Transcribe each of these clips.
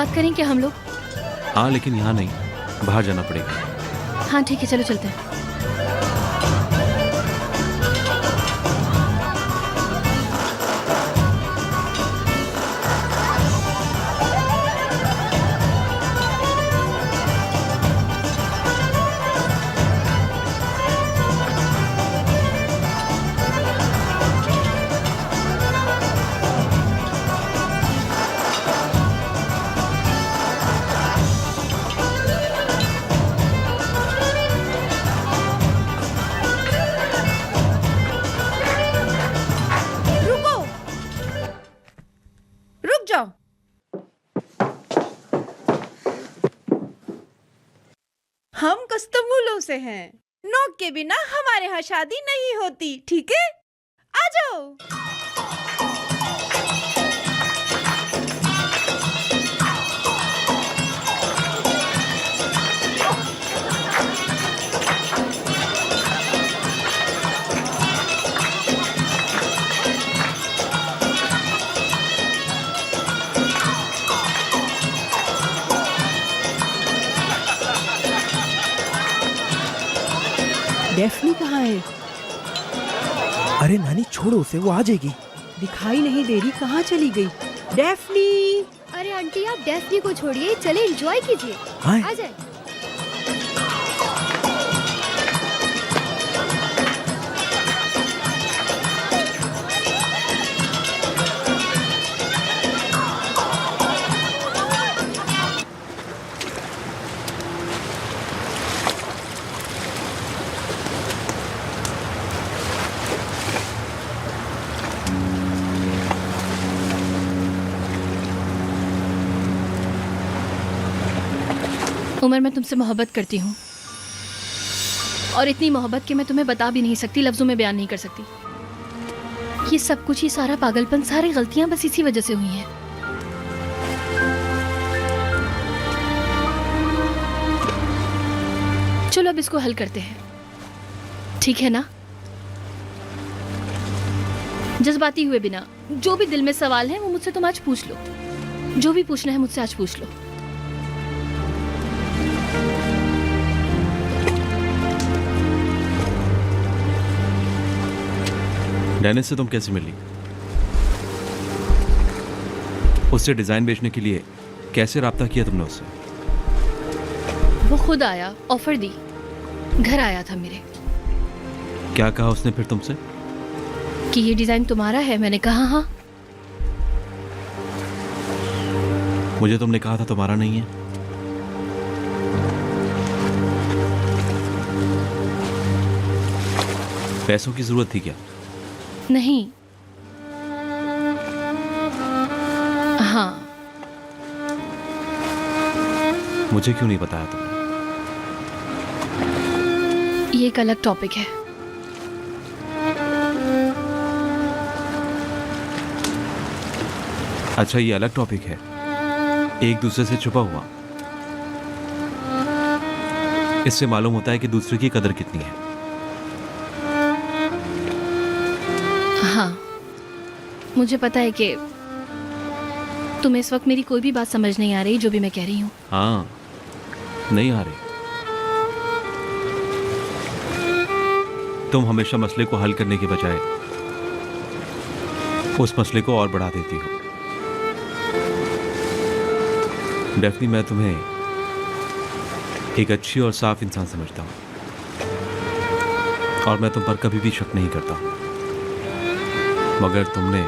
बात करें क्या हम लोग? हाँ, लेकिन यहाँ नहीं, बाहर जाना पड़ेगा। हाँ ठीक है, चलो चलते हैं। हम कस्तूलों से हैं। नोक के बिना हमारे यहाँ शादी नहीं होती, ठीक है? आ जाओ। डेफ्नी कहाँ है? अरे नानी छोड़ो उसे, वो आ जाएगी। दिखाई नहीं दे रही, कहाँ चली गई? डेफ्नी! अरे आंटी, आप डेफ्नी को छोड़िए, चले एंजॉय कीजिए। हाँ? आ जाए। उमर, मैं तुमसे मोहब्बत करती हूँ, और इतनी मोहब्बत कि मैं तुम्हें बता भी नहीं सकती, लफ्जों में बयान नहीं कर सकती। ये सब कुछ, ये सारा पागलपन, सारी गलतियां बस इसी वजह से हुई हैं। चलो अब इसको हल करते हैं, ठीक है ना? जज्बाती हुए बिना, जो भी दिल में सवाल है वो मुझसे तुम आज पूछ लो। जो भी पूछना है मुझसे आज पूछ लो। डेनिस से तुम कैसे मिली? उससे डिजाइन बेचने के लिए कैसे राब्ता किया तुमने उससे? वो खुद आया, ऑफर दी, घर आया था मेरे। क्या कहा उसने फिर तुमसे? कि ये डिजाइन तुम्हारा है। मैंने कहा हाँ। मुझे तुमने कहा था तुम्हारा नहीं है। पैसों की जरूरत थी क्या? नहीं। हाँ। मुझे क्यों नहीं बताया तुमने? ये एक अलग टॉपिक है। अच्छा, ये अलग टॉपिक है, एक दूसरे से छुपा हुआ। इससे मालूम होता है कि दूसरे की कदर कितनी है। हाँ, मुझे पता है कि तुम्हें इस वक्त मेरी कोई भी बात समझ नहीं आ रही, जो भी मैं कह रही हूँ। हाँ, नहीं आ रही। तुम हमेशा मसले को हल करने के बजाय उस मसले को और बढ़ा देती हो। डेफनी, मैं तुम्हें एक अच्छी और साफ इंसान समझता हूं, और मैं तुम पर कभी भी शक नहीं करता हूं, मगर तुमने...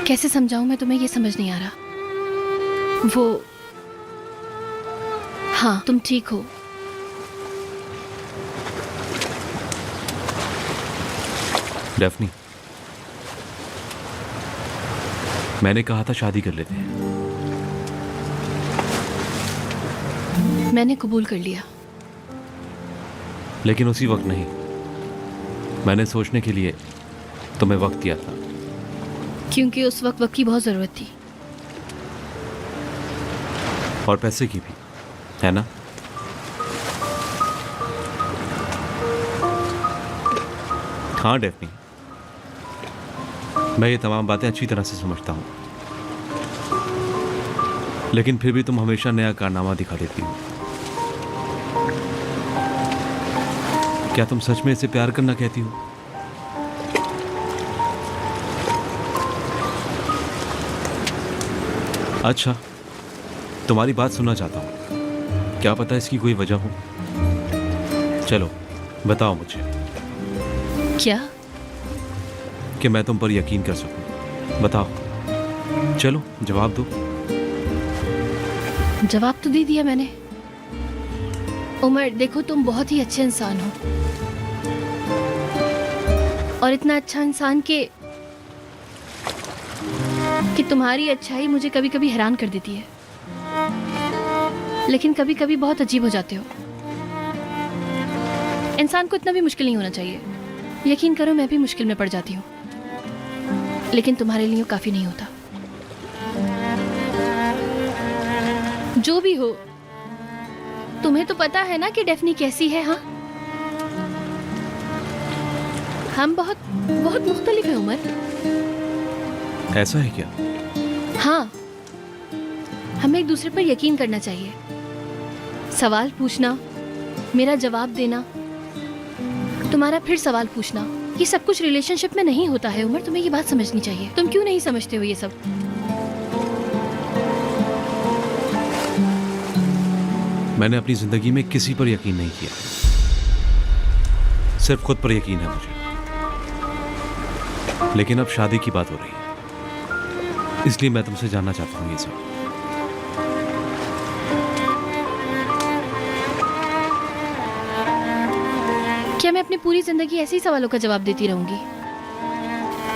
कैसे समझाऊं मैं तुम्हें, ये समझ नहीं आ रहा। वो... हाँ, तुम ठीक हो। डेफनी, मैंने कहा था शादी कर लेते हैं। मैंने कबूल कर लिया। लेकिन उसी वक्त नहीं, मैंने सोचने के लिए तुम्हें वक्त दिया था। क्योंकि उस वक्त वक्त की बहुत जरूरत थी। और पैसे की भी, है ना? हाँ डेफनी, मैं ये तमाम बातें अच्छी तरह से समझता हूं, लेकिन फिर भी तुम हमेशा नया कारनामा दिखा देती हो। क्या तुम सच में इसे प्यार करना कहती हो? अच्छा, तुम्हारी बात सुनना चाहता हूं। क्या पता इसकी कोई वजह हो। चलो बताओ मुझे क्या? कि मैं तुम पर यकीन कर सकूं। बताओ, चलो जवाब दो। जवाब तो दे दिया मैंने। उमर, देखो तुम बहुत ही अच्छे इंसान हो, और इतना अच्छा इंसान कि तुम्हारी अच्छाई मुझे कभी कभी हैरान कर देती है, लेकिन कभी कभी बहुत अजीब हो जाते हो। इंसान को इतना भी मुश्किल नहीं होना चाहिए। यकीन करो मैं भी मुश्किल में पड़ जाती हूँ, लेकिन तुम्हारे लिए काफी नहीं होता। जो भी हो, तुम्हें तो पता है ना कि डेफनी कैसी है। हाँ, हम बहुत बहुत मुख्तलिफ हैं उमर। ऐसा है क्या? हाँ, हमें एक दूसरे पर यकीन करना चाहिए। सवाल पूछना, मेरा जवाब देना, तुम्हारा फिर सवाल पूछना, ये सब कुछ रिलेशनशिप में नहीं होता है उमर। तुम्हें ये बात समझनी चाहिए। तुम क्यों नहीं समझते हो ये सब? मैंने अपनी जिंदगी में किसी पर यकीन नहीं किया, सिर्फ खुद पर यकीन है मुझे। लेकिन अब शादी की बात हो रही है, इसलिए मैं तुमसे जानना चाहता हूँ ये सब। क्या मैं अपनी पूरी जिंदगी ऐसे ही सवालों का जवाब देती रहूंगी?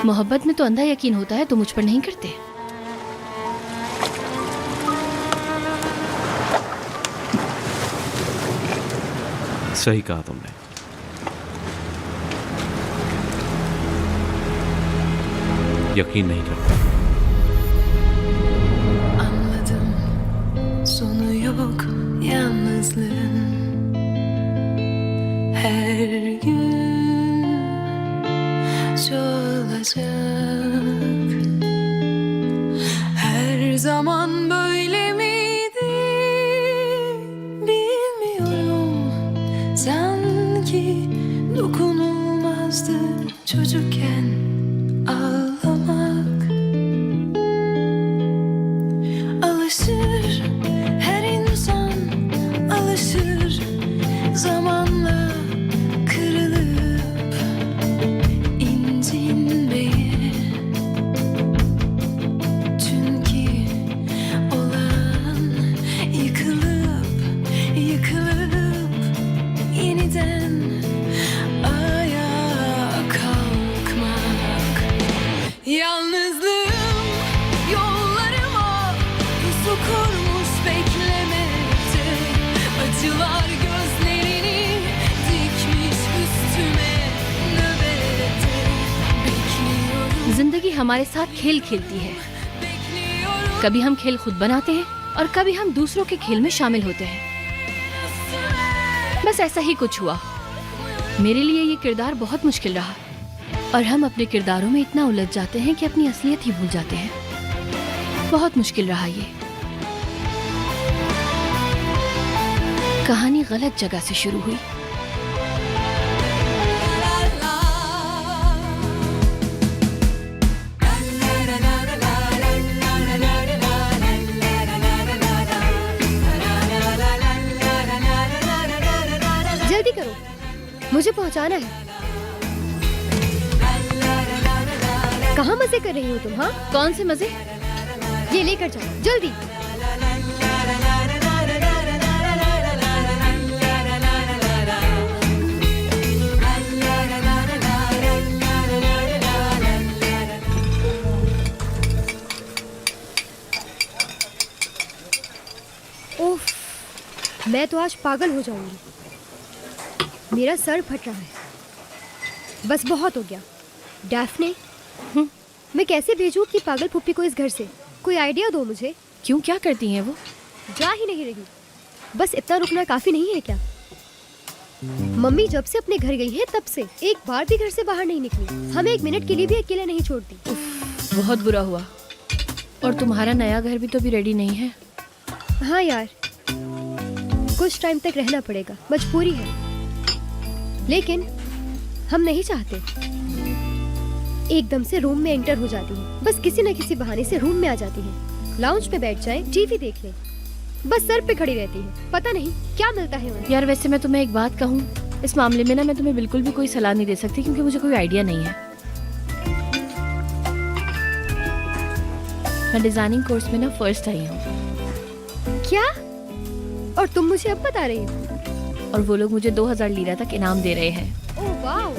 मोहब्बत में तो अंधा यकीन होता है, तो मुझ पर नहीं करते। सही कहा तुमने। यकीन नहीं करता। Anladım, sonu yok yalnızlığın. Her gün çoğalacak. Her zaman böyle miydi bilmiyorum. Sanki dokunulmazdı çocukken ağlamak. Alışır her insan, alışır zamanla kırılıp incinmeye. Çünkü olan yıkılıp yıkılıp yeniden ayağa kalkmak. Yalnızlığım yollarıma pusu kurmuş beklemekte. Acılar gözlerini dikmiş üstüme nöbette. Bekliyorum, जिंदगी हमारे साथ खेल खेलती है। bekliyorum. कभी हम खेल खुद बनाते हैं और कभी हम दूसरों के खेल में शामिल होते हैं। बस ऐसा ही कुछ हुआ। मेरे लिए ये किरदार बहुत मुश्किल रहा, और हम अपने किरदारों में इतना उलझ जाते हैं कि अपनी असलियत ही भूल जाते हैं। बहुत मुश्किल रहा ये। कहानी गलत जगह से शुरू हुई। जल्दी करो, मुझे पहुंचाना है। कहाँ मजे कर रही हो तुम? हाँ, कौन से मजे? ये लेकर जाओ जल्दी। उफ, मैं तो आज पागल हो जाऊंगी। मेरा सर फट रहा है। बस बहुत हो गया। डैफ्ने, मैं कैसे भेजूं अपनी पागल पुप्पी को इस घर से? कोई आइडिया दो मुझे। क्यों, क्या करती हैं वो? जा ही नहीं रही। बस इतना रुकना काफी नहीं है क्या? मम्मी जब से अपने घर गई है तब से एक बार भी घर से बाहर नहीं निकली। हमें एक मिनट के लिए भी अकेले नहीं छोड़ती। बहुत बुरा हुआ। और तुम्हारा नया घर भी तो अभी रेडी नहीं है। हाँ यार, कुछ टाइम तक रहना पड़ेगा, मजबूरी है। लेकिन हम नहीं चाहते। एकदम से रूम में एंटर हो जाती है, बस किसी न किसी बहाने से रूम में आ जाती है, लाउंज पे बैठ जाए, टीवी देख ले, बस सर पे खड़ी रहती है, पता नहीं क्या मिलता है उन्हें। यार वैसे मैं तुम्हें एक बात कहूँ, इस मामले में ना मैं तुम्हें बिल्कुल भी कोई सलाह नहीं दे सकती क्योंकि मुझे कोई आइडिया नहीं है। मैं डिजाइनिंग कोर्स में ना फर्स्ट आई हूँ। क्या? और तुम मुझे अब बता रही हो? और वो लोग मुझे 2000 लीरा तक इनाम दे रहे हैं। Oh wow!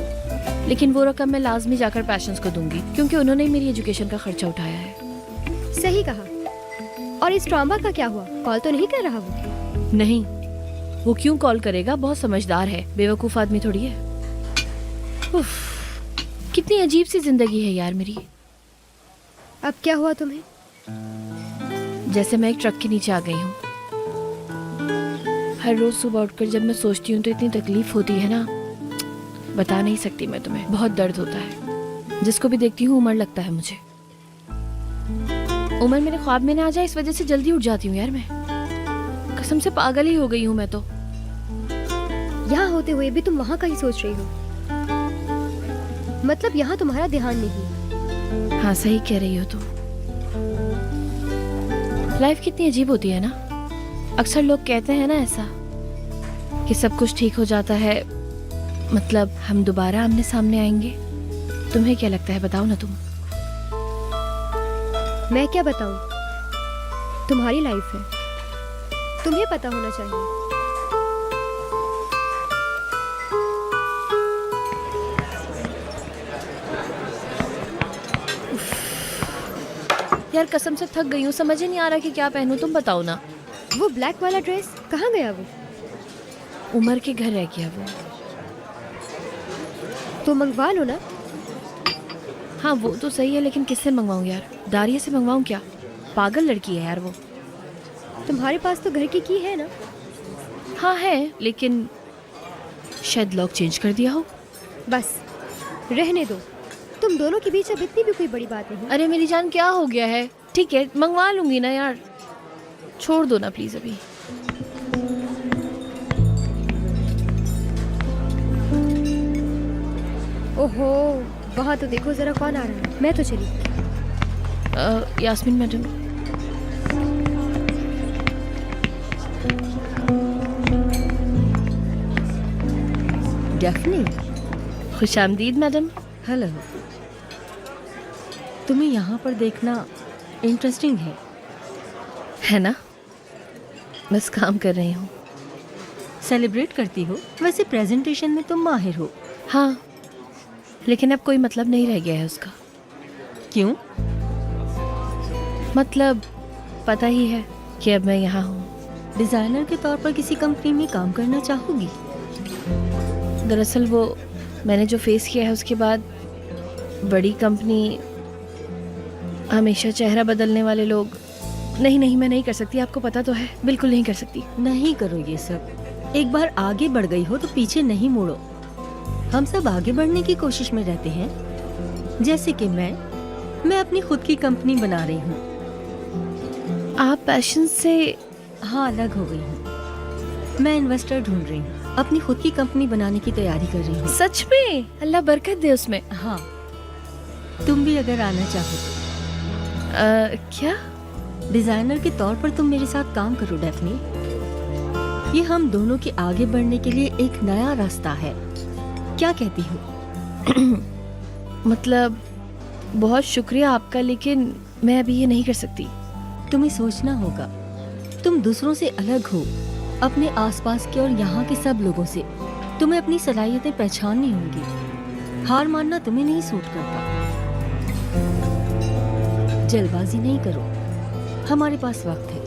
लेकिन वो रकम मैं लाजमी जाकर पैशंस को दूंगी क्योंकि उन्होंने ही मेरी एजुकेशन का खर्चा उठाया है। सही कहा। और इस ट्रॉमा का क्या हुआ? कॉल तो नहीं कर रहा वो? नहीं, वो क्यों कॉल करेगा? बहुत समझदार है, बेवकूफ आदमी थोड़ी है। उफ, कितनी अजीब सी जिंदगी है यार मेरी। अब क्या हुआ तुम्हें? जैसे मैं एक ट्रक के नीचे आ गई हूँ। हर रोज सुबह उठकर जब मैं सोचती हूँ तो इतनी तकलीफ होती है ना, बता नहीं सकती मैं तुम्हें। बहुत दर्द होता है, जिसको भी देखती हूँ उमर लगता है मुझे। उमर मेरे ख्वाब में ना आ जाए इस वजह से जल्दी उठ जाती हूँ यार मैं। कसम से पागल ही हो गई हूँ मैं तो। यहाँ होते हुए भी तुम वहाँ का ही सोच रही हो? मतलब यहाँ तुम्हारा ध्यान नहीं? हाँ सही कह रही हो तुम। लाइफ कितनी अजीब होती है ना। अक्सर लोग कहते हैं ना ऐसा कि सब कुछ ठीक हो जाता है, मतलब हम दोबारा आमने सामने आएंगे। तुम्हें क्या लगता है, बताओ ना तुम। मैं क्या बताऊं? तुम्हारी लाइफ है, तुम्हें पता होना चाहिए। यार कसम से थक गई हूँ, समझ ही नहीं आ रहा कि क्या पहनूं। तुम बताओ ना। वो ब्लैक वाला ड्रेस कहाँ गया वो? उमर के घर रह गया वो। तो मंगवा लो ना। हाँ वो तो सही है, लेकिन किससे मंगवाऊं यार? दारिया से मंगवाऊं क्या? पागल लड़की है यार वो। तुम्हारे पास तो घर की की है ना? हाँ है, लेकिन शायद लॉक चेंज कर दिया हो। बस रहने दो, तुम दोनों के बीच अब इतनी भी कोई बड़ी बात नहीं। अरे मेरी जान क्या हो गया है? ठीक है मंगवा लूंगी ना यार, छोड़ दो ना प्लीज अभी। ओहो, वहाँ तो देखो जरा कौन आ रहा है। मैं तो चली। यास्मीन मैडम। डेफनी, खुशामदीद मैडम। हेलो। तुम्हें यहाँ पर देखना इंटरेस्टिंग है ना? बस काम कर रही हूँ। सेलिब्रेट करती हो? वैसे प्रेजेंटेशन में तुम माहिर हो। हाँ, लेकिन अब कोई मतलब नहीं रह गया है उसका। क्यों? मतलब पता ही है कि अब मैं यहाँ हूँ। डिजाइनर के तौर पर किसी कंपनी में काम करना चाहोगी? दरअसल वो मैंने जो फेस किया है उसके बाद बड़ी कंपनी, हमेशा चेहरा बदलने वाले लोग। नहीं मैं नहीं कर सकती, आपको पता तो है, बिल्कुल नहीं कर सकती। नहीं करो ये सब। एक बार आगे बढ़ गई हो तो पीछे नहीं मुड़ो। हम सब आगे बढ़ने की कोशिश में रहते हैं। जैसे कि मैं अपनी खुद की कंपनी बना रही हूँ। आप पैशन से? हाँ, अलग हो गई हूँ। मैं इन्वेस्टर ढूंढ रही हूँ, अपनी खुद की कंपनी बनाने की तैयारी कर रही हूँ। सच में? अल्लाह बरकत दे उसमें। हाँ, तुम भी अगर आना चाहो तो। क्या? डिजाइनर के तौर पर तुम मेरे साथ काम करो डेफनी। ये हम दोनों के आगे बढ़ने के लिए एक नया रास्ता है। क्या कहती हो? मतलब बहुत शुक्रिया आपका, लेकिन मैं अभी ये नहीं कर सकती। तुम्हें सोचना होगा। तुम दूसरों से अलग हो, अपने आसपास के और यहाँ के सब लोगों से। तुम्हें अपनी सलाहियतें पहचाननी होंगी। हार मानना तुम्हें नहीं सूट करता। जल्दबाजी नहीं करो, हमारे पास वक्त है।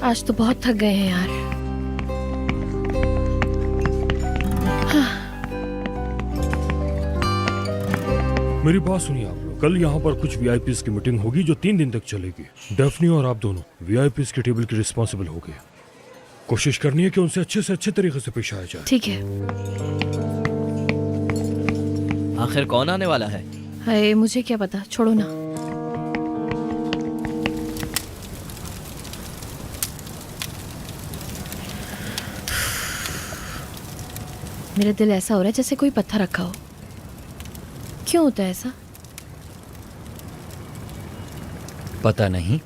आज तो बहुत थक गए हैं यार। मेरी बात सुनिए आप लोग, कल यहाँ पर कुछ वीआईपीज़ की मीटिंग होगी जो 3 दिन तक चलेगी। डेफनी और आप दोनों वीआईपीज़ के टेबल के रिस्पॉन्सिबल हो गए। कोशिश करनी है कि उनसे अच्छे तरीके से पेश आया जाए। ठीक है। आखिर कौन आने वाला है? हाय, मुझे क्या पता, छोड़ो ना। मेरा दिल ऐसा हो रहा है जैसे कोई पत्थर रखा हो। क्यों होता है ऐसा? पता नहीं।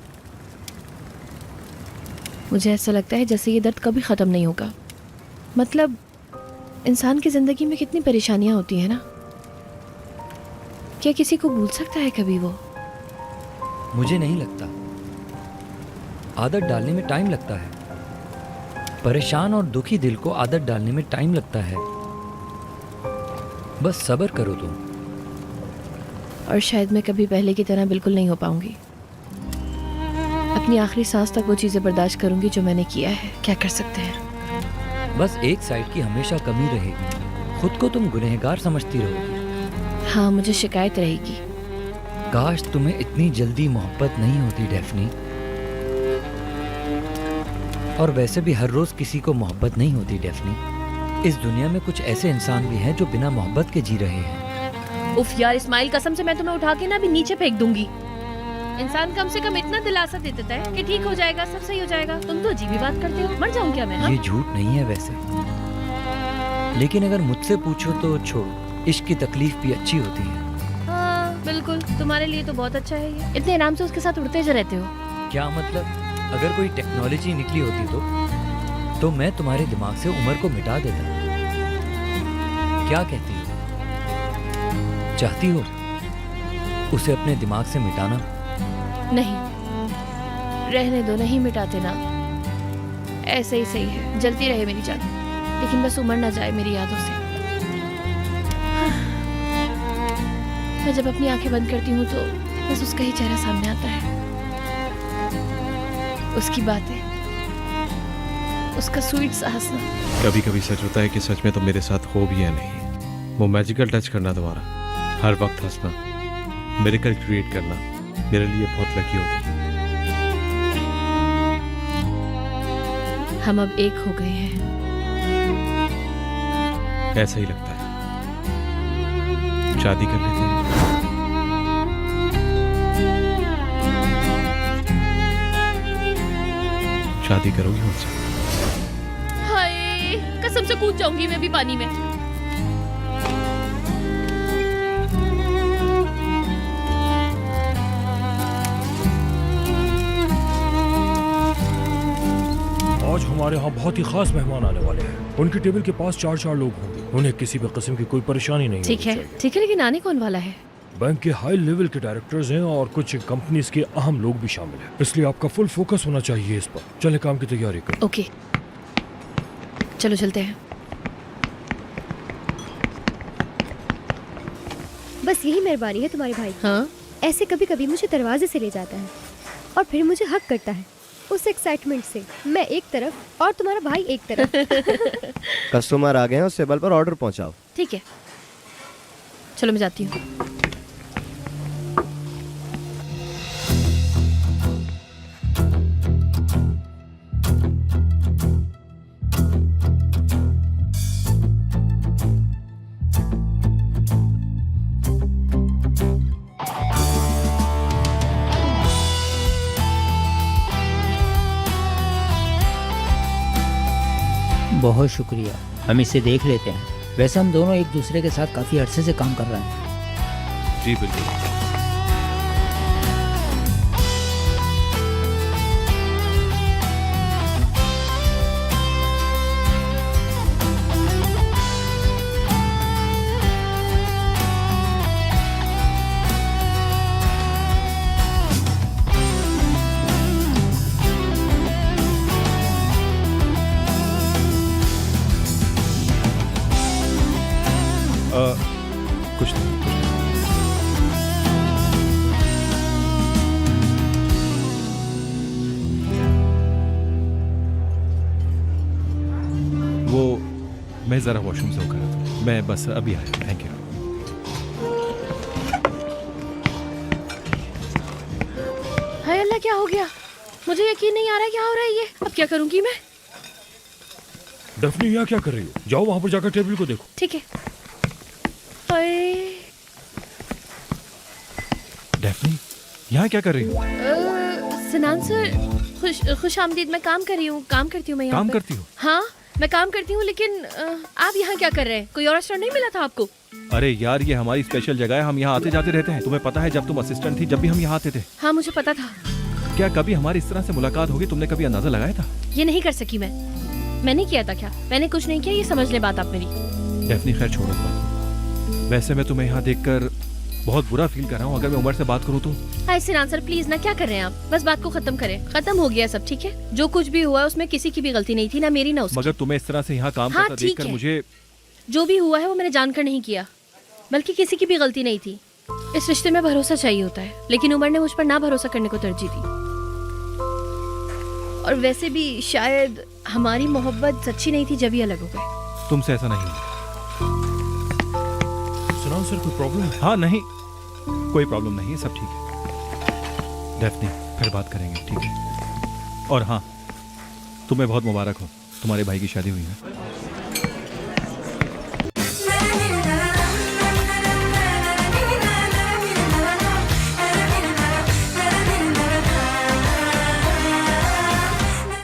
मुझे ऐसा लगता है जैसे ये दर्द कभी ख़त्म नहीं होगा। मतलब इंसान की ज़िंदगी में कितनी परेशानियां होती हैं ना। क्या किसी को भूल सकता है कभी वो? मुझे नहीं लगता। आदत डालने में टाइम लगता है। परेशान और दुखी दिल को आदत डालने में टाइम लगता है। बस सब्र करो तुम। और शायद मैं कभी पहले की तरह बिल्कुल नहीं हो पाऊंगी। अपनी आखिरी सांस तक वो चीज़ें बर्दाश्त करूंगी जो मैंने किया है। क्या कर सकते हैं? बस एक साइड की हमेशा कमी रहेगी। खुद को तुम गुनहगार समझती रहोगी। हाँ, मुझे शिकायत रहेगी। काश तुम्हें इतनी जल्दी मोहब्बत नहीं होती डेफनी। और वैसे भी हर रोज किसी को मोहब्बत नहीं होती डेफनी। इस दुनिया में कुछ ऐसे इंसान भी हैं जो बिना मोहब्बत के जी रहे हैं। उफ यार इस्माइल, कसम से मैं तुम्हें उठा के ना अभी नीचे फेंक दूंगी। इंसान कम से कम इतना दिलासा दे देता है कि ठीक हो जाएगा, सब सही हो जाएगा। तुम तो अजीब ही बात करते हो। मर जाऊं क्या मैं? हाँ? ये झूठ नहीं है वैसे, लेकिन अगर मुझसे पूछो तो छोड़ो, इश्क की तकलीफ भी अच्छी होती है। हाँ बिल्कुल, तुम्हारे लिए तो बहुत अच्छा है ये। इतने आराम से उसके साथ उड़ते जा रहते हो। क्या मतलब? अगर कोई टेक्नोलॉजी निकली होती तो मैं तुम्हारे दिमाग से उम्र को मिटा देता। क्या कहती हो? चाहती हो उसे अपने दिमाग से मिटाना? नहीं, रहने दो, नहीं मिटाते ना। ऐसे ही सही है, जलती रहे मेरी जान, लेकिन बस उमड़ ना जाए मेरी यादों से। मैं जब अपनी आंखें बंद करती हूँ तो बस उसका ही चेहरा सामने आता है, उसकी बातें, उसका स्वीट सा हंसना। कभी कभी सच होता है कि सच में तो मेरे साथ हो भी या नहीं। वो मैजिकल टच करना तुम्हारा, हर वक्त हंसना, मिरेकल क्रिएट करना मेरे लिए बहुत लकी होता है। हम अब एक हो गए हैं। ऐसा ही लगता है। शादी कर लेते हैं। शादी करोगी मुझसे? हाय, कसम से कूद जाऊंगी मैं भी पानी में। आज हमारे यहाँ बहुत ही खास मेहमान आने वाले हैं। उनकी टेबल के पास 4 लोग होंगे। उन्हें किसी भी किस्म की कोई परेशानी नहीं ठीक है, ठीक है, लेकिन आने कौन वाला है? बैंक के हाई लेवल के डायरेक्टर्स हैं और कुछ कंपनीज के अहम लोग भी शामिल हैं। इसलिए आपका फुल फोकस होना चाहिए इस पर। चले काम की तैयारी करें। ओके, चलो चलते हैं। बस यही मेहरबानी है तुम्हारे भाई की। हाँ, ऐसे कभी कभी मुझे दरवाजे से ले जाता है और फिर मुझे हक करता है। उस एक्साइटमेंट से मैं एक तरफ और तुम्हारा भाई एक तरफ। कस्टमर आ गए हैं, उस टेबल पर ऑर्डर पहुंचाओ। ठीक है, चलो मैं जाती हूँ। बहुत शुक्रिया, हम इसे देख लेते हैं। वैसे हम दोनों एक दूसरे के साथ काफ़ी अरसे से काम कर रहे हैं। जी बिल्कुल। कुछ नहीं। वो मैं ज़रा वॉशरूम से होकर आता हूँ। मैं बस अभी आया। Thank you. हाय अल्लाह, क्या हो गया? मुझे यकीन नहीं आ रहा है क्या हो रहा है ये। अब क्या करूंगी मैं? डफनी यहाँ क्या कर रही हो? जाओ वहां पर जाकर टेबल को देखो। ठीक है। अरे डेफनी, यहाँ क्या कर रही हो? सनान सर, खुश आमदीद। मैं काम कर रही हूँ, काम करती हूँ मैं यहाँ काम पर। करती हो? हाँ मैं काम करती हूँ, लेकिन आप यहाँ क्या कर रहे हैं? कोई और रेस्टोरेंट नहीं मिला था आपको? अरे यार, ये हमारी स्पेशल जगह है, हम यहाँ आते जाते रहते हैं। तुम्हें पता है, जब तुम असिस्टेंट थी, जब भी हम यहाँ आते थे। हाँ मुझे पता था। क्या कभी हमारी इस तरह से मुलाकात होगी? तुमने कभी अंदाजा लगाया था? ये नहीं कर सकी मैंने किया था क्या? मैंने कुछ नहीं किया, ये समझ ले बात आप मेरी। डेफनी खैर छोड़ो इस बात को। वैसे मैं तुम्हें यहाँ देखकर बहुत बुरा फील कर रहा हूँ। अगर मैं उमर से बात करूँ तो? सिनान सर प्लीज ना, क्या कर रहे हैं आप? बस बात को खत्म करें। खत्म हो गया सब, ठीक है? जो कुछ भी हुआ उसमें किसी की भी गलती नहीं थी, ना मेरी ना उसकी। मगर तुम्हें इस तरह से यहाँ काम हाँ, करता ठीक देखकर है। मुझे जो भी हुआ है वो मैंने जानकर नहीं किया, बल्कि किसी की भी गलती नहीं थी। इस रिश्ते में भरोसा चाहिए होता है, लेकिन उमर ने मुझ पर ना भरोसा करने को तरजीह दी। और वैसे भी शायद हमारी मोहब्बत सच्ची नहीं थी जब ये अलग हो गए। तुमसे ऐसा नहीं हुआ। सनान सर कोई प्रॉब्लम है? हाँ नहीं, कोई प्रॉब्लम नहीं है, सब ठीक है। डेफनी फिर बात करेंगे, ठीक है? और हाँ, तुम्हें बहुत मुबारक हो, तुम्हारे भाई की शादी हुई है।